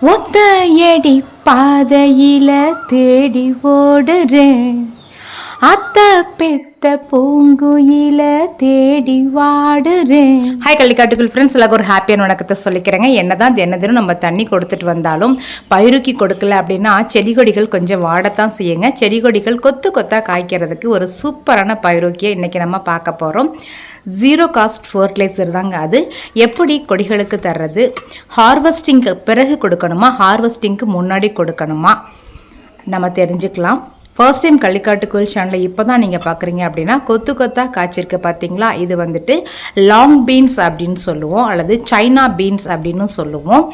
ஒத்தையடி பாதையில தேடி ஓடுறேன், அத்த பெத்த பூங்குயில தேடி வாடுறேன். ஹாய் கள்ளிக்காட்டுக்குள் ஃப்ரெண்ட்ஸ், எல்லாருக்கும் ஒரு ஹாப்பியான வணக்கத்தை சொல்லிக்கிறேங்க. என்னதான் தினம் நம்ம தண்ணி கொடுத்துட்டு வந்தாலும் பயிருக்கு கொடுக்கல அப்படின்னா செடி கொடிகள் கொஞ்சம் வாடத்தான் செய்யுங்க. செடி கொடிகள் கொத்து கொத்தாக காய்க்கிறதுக்கு ஒரு சூப்பரான பயிரோக்கியை இன்றைக்கி நம்ம பார்க்க போகிறோம். ஜீரோ காஸ்ட் ஃபர்டிலைசர் தாங்க. அது எப்படி கொடிகளுக்கு தர்றது, ஹார்வெஸ்டிங்க்கு பிறகு கொடுக்கணுமா, ஹார்வெஸ்டிங்க்கு முன்னாடி கொடுக்கணுமா, நம்ம தெரிஞ்சுக்கலாம். ஃபர்ஸ்ட் டைம் கள்ளிக்காட்டுக்குள் சேனலை இப்போ தான் நீங்கள் பார்க்குறீங்க அப்படின்னா கொத்து கொத்தாக காய்ச்சிருக்கு பார்த்தீங்களா, இது வந்துட்டு லாங் பீன்ஸ் அப்படின்னு சொல்லுவோம், அல்லது சைனா பீன்ஸ் அப்படின்னு சொல்லுவோம்.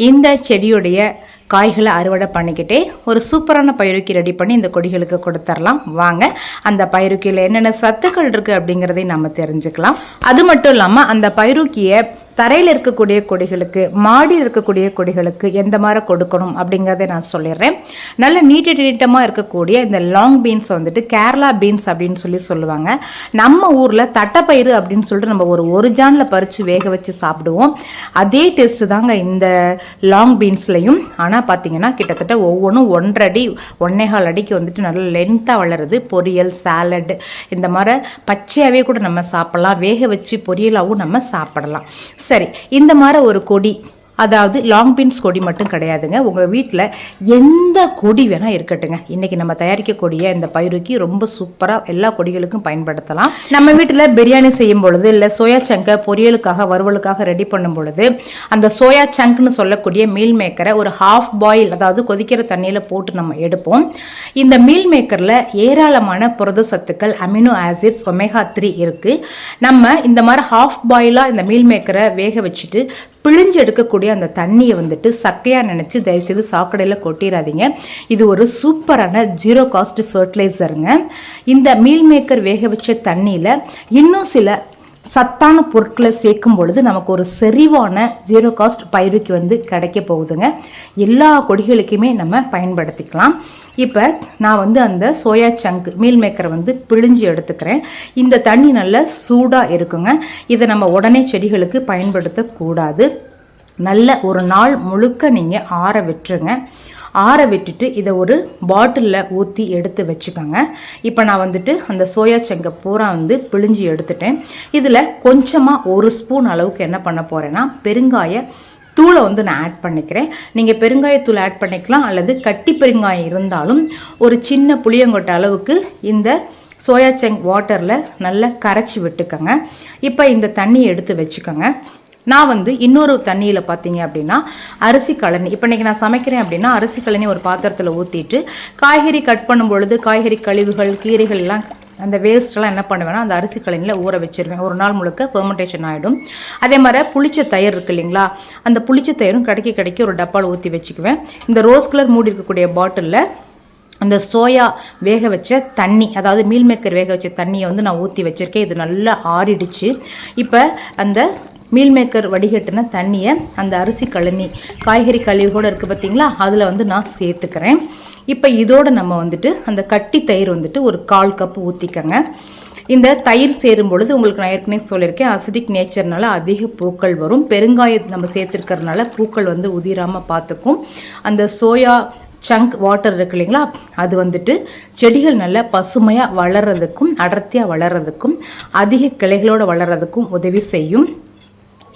இந்த செடியுடைய காய்களை அறுவடை பண்ணிக்கிட்டே ஒரு சூப்பரான பயிருக்கு ரெடி பண்ணி இந்த கொடிகளுக்கு கொடுத்துடலாம். வாங்க அந்த பயிறுக்கியில் என்னென்ன சத்துக்கள் இருக்குது அப்படிங்கிறதையும் நம்ம தெரிஞ்சுக்கலாம். அது மட்டும் இல்லாமல் அந்த பயிறுக்கியை தரையில் இருக்கக்கூடிய கொடிகளுக்கு, மாடியில் இருக்கக்கூடிய கொடிகளுக்கு எந்த மாதிரி கொடுக்கணும் அப்படிங்கிறத நான் சொல்லிடுறேன். நல்ல நீட்டமாக இருக்கக்கூடிய இந்த லாங் பீன்ஸ் வந்துட்டு கேரளா பீன்ஸ் அப்படின்னு சொல்லுவாங்க. நம்ம ஊரில் தட்டைப்பயிறு அப்படின்னு சொல்லிட்டு நம்ம ஒரு ஜானில் பறித்து வேக வச்சு சாப்பிடுவோம். அதே டேஸ்ட்டு தாங்க இந்த லாங் பீன்ஸ்லையும். ஆனால் பார்த்தீங்கன்னா கிட்டத்தட்ட ஒவ்வொன்றும் 1.5 அடி 1.25 அடிக்கு வந்துட்டு நல்ல லென்த்தாக வளருது. பொரியல், சாலட் இந்த மாதிரி பச்சையாகவே கூட நம்ம சாப்பிடலாம், வேக வச்சு பொரியலாகவும் நம்ம சாப்பிடலாம். சரி, இந்த மாதிரி ஒரு கொடி, அதாவது லாங் பீன்ஸ் கொடி மட்டும் கிடையாதுங்க, உங்கள் வீட்டில் எந்த கொடி வேணால் இருக்கட்டுங்க. இன்றைக்கி நம்ம தயாரிக்கக்கூடிய இந்த பயிருக்கு ரொம்ப சூப்பராக எல்லா கொடிகளுக்கும் பயன்படுத்தலாம். நம்ம வீட்டில் பிரியாணி செய்யும் பொழுது, இல்லை சோயா சங்கை பொரியலுக்காக வறுவலுக்காக ரெடி பண்ணும் பொழுது அந்த சோயா சங்க்னு சொல்லக்கூடிய மீல் மேக்கரை ஒரு ஹாஃப் பாயில், அதாவது கொதிக்கிற தண்ணியில் போட்டு நம்ம எடுப்போம். இந்த மீல் மேக்கரில் ஏராளமான புரத சத்துக்கள், அமினோ ஆசிட்ஸ், ஒமேகா 3 இருக்குது. நம்ம இந்த மாதிரி ஹாஃப் பாயிலாக இந்த மீல் மேக்கரை வேக வச்சுட்டு பிழிஞ்சு எடுக்கக்கூடிய அந்த தண்ணியை வந்துட்டு சக்கையாக நினச்சி தயவுசெய்து சாக்கடையில் கொட்டிடாதீங்க. இது ஒரு சூப்பரான ஜீரோ காஸ்ட் ஃபர்டிலைசருங்க. இந்த மீல் மேக்கர் வேக வச்ச தண்ணியில் இன்னும் சில சத்தான பொருட்களை சேர்க்கும் பொழுது நமக்கு ஒரு செறிவான ஜீரோ காஸ்ட் பயிருக்கு வந்து கிடைக்க போகுதுங்க. எல்லா கொடிகளுக்குமே நம்ம பயன்படுத்திக்கலாம். இப்போ நான் வந்து அந்த சோயா சங்க் மீல் மேக்கரை வந்து பிழிஞ்சு எடுத்துக்கிறேன். இந்த தண்ணி நல்லா சூடாக இருக்குங்க. இதை நம்ம உடனே செடிகளுக்கு பயன்படுத்தக்கூடாது. நல்ல ஒரு நாள் முழுக்க நீங்கள் ஆற விட்டுருங்க. ஆற விட்டுட்டு இதை ஒரு பாட்டிலில் ஊற்றி எடுத்து வச்சுக்கோங்க. இப்போ நான் வந்துட்டு அந்த சோயா சங்கை பூரா வந்து பிழிஞ்சு எடுத்துட்டேன். இதில் கொஞ்சமாக 1 ஸ்பூன் அளவுக்கு என்ன பண்ண போகிறேன்னா பெருங்காய தூளை வந்து நான் ஆட் பண்ணிக்கிறேன். நீங்கள் பெருங்காயத்தூள் ஆட் பண்ணிக்கலாம், அல்லது கட்டி பெருங்காயம் இருந்தாலும் ஒரு சின்ன புளியங்கொட்டை அளவுக்கு இந்த சோயா சங்க் வாட்டரில் நல்லா கரைச்சி விட்டுக்கோங்க. இப்போ இந்த தண்ணியை எடுத்து வச்சுக்கோங்க. நான் வந்து இன்னொரு தண்ணியில் பார்த்தீங்க அப்படின்னா அரிசி கழனி, இப்போ இன்றைக்கி நான் சமைக்கிறேன் அப்படின்னா அரிசி கழனி ஒரு பாத்திரத்தில் ஊற்றிட்டு காய்கறி கட் பண்ணும் பொழுது காய்கறி கழிவுகள், கீரைகள்லாம், அந்த வேஸ்ட்டெல்லாம் என்ன பண்ணுவேன்னா அந்த அரிசி கழனியில் ஊற வச்சுருவேன். ஒரு நாள் முழுக்க ஃபெர்மெண்டேஷன் ஆகிடும். அதே மாதிரி புளிச்ச தயிர் இருக்குது இல்லைங்களா, அந்த புளிச்ச தயிரும் கிடைக்க ஒரு டப்பாவில் ஊற்றி வச்சுக்குவேன். இந்த ரோஸ் கலர் மூடி இருக்கக்கூடிய பாட்டிலில் அந்த சோயா வேக வச்ச தண்ணி, அதாவது மீல் மேக்கர் வேக வச்ச தண்ணியை வந்து நான் ஊற்றி வச்சுருக்கேன். இது நல்லா ஆறிடுச்சு. இப்போ அந்த மீல் மேக்கர் வடிகட்டின தண்ணியை அந்த அரிசி கழனி காய்கறி கழிவுகூட இருக்குது பார்த்தீங்களா, அதில் வந்து நான் சேர்த்துக்கிறேன். இப்போ இதோடு நம்ம வந்துட்டு அந்த கட்டி தயிர் வந்துட்டு ஒரு 1/4 கப்பு ஊற்றிக்கங்க. இந்த தயிர் சேரும் பொழுது உங்களுக்கு நான் ஏற்கனவே சொல்லியிருக்கேன், அசிடிக் நேச்சர்னால அதிக பூக்கள் வரும். பெருங்காயம் நம்ம சேர்த்துருக்கிறதுனால பூக்கள் வந்து உதிராமல் பார்த்துக்கும். அந்த சோயா சங்க் வாட்டர் இருக்கு இல்லைங்களா, அது வந்துட்டு செடிகள் நல்லா பசுமையாக வளர்கிறதுக்கும் அடர்த்தியாக வளர்கிறதுக்கும் அதிக கிளைகளோடு வளர்கிறதுக்கும் உதவி செய்யும்.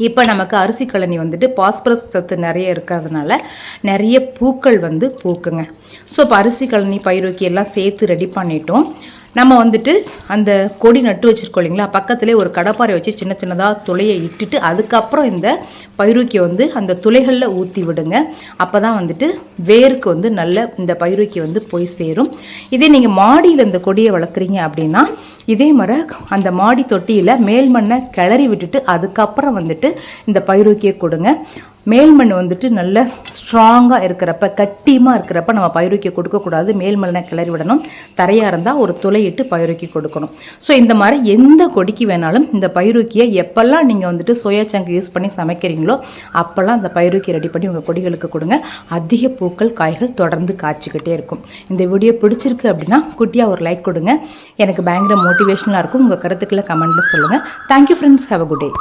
இப்போ நமக்கு அரிசி கழனி வந்துட்டு பாஸ்பரஸ் சத்து நிறைய இருக்கிறதுனால நிறைய பூக்கள் வந்து பூக்குங்க. ஸோ இப்போ அரிசி கழனி பயிருக்கு எல்லாம் சேர்த்து ரெடி பண்ணிட்டோம். நம்ம வந்துட்டு அந்த கொடி நட்டு வச்சுருக்கோம் இல்லைங்களா, பக்கத்துலேயே ஒரு கடப்பாரை வச்சு சின்ன சின்னதாக துளையை இட்டுட்டு அதுக்கப்புறம் இந்த பயிறுக்கி வந்து அந்த துளைகளில் ஊற்றி விடுங்க. அப்போ தான் வந்துட்டு வேருக்கு வந்து நல்ல இந்த பயிறுக்கி வந்து போய் சேரும். இதே நீங்கள் மாடியில் இந்த கொடியை வளர்க்குறீங்க அப்படின்னா இதே மாதிரி அந்த மாடி தொட்டியில் மேல் மண்ணை கிளறி விட்டுட்டு அதுக்கப்புறம் வந்துட்டு இந்த பயிறுக்கியை கொடுங்க. மேல் மண் வந்துட்டு நல்ல ஸ்ட்ராங்காக இருக்கிறப்ப, கட்டியமாக இருக்கிறப்ப நம்ம பயிறுக்கி கொடுக்கக்கூடாது. மேல் மண்ணை கிளறி விடணும். தரையாக இருந்தால் ஒரு துளையிட்டு பயிறுக்கி கொடுக்கணும். ஸோ இந்த மாதிரி எந்த கொடிக்கு வேணாலும் இந்த பயிறுக்கியை எப்போல்லாம் நீங்கள் வந்துட்டு சோயா சங்க் யூஸ் பண்ணி சமைக்கிறீங்களோ அப்போல்லாம் இந்த பயிறுக்கி ரெடி பண்ணி உங்கள் கொடிகளுக்கு கொடுங்க. அதிக பூக்கள், காய்கள் தொடர்ந்து காய்ச்சிக்கிட்டே இருக்கும். இந்த வீடியோ பிடிச்சிருக்கு அப்படின்னா குட்டியாக ஒரு லைக் கொடுங்க. எனக்கு பயங்கர மோட்டிவேஷனாக இருக்கும். உங்கள் கருத்துக்களை கமெண்ட்டில் சொல்லுங்கள். Thank you friends, have a good day.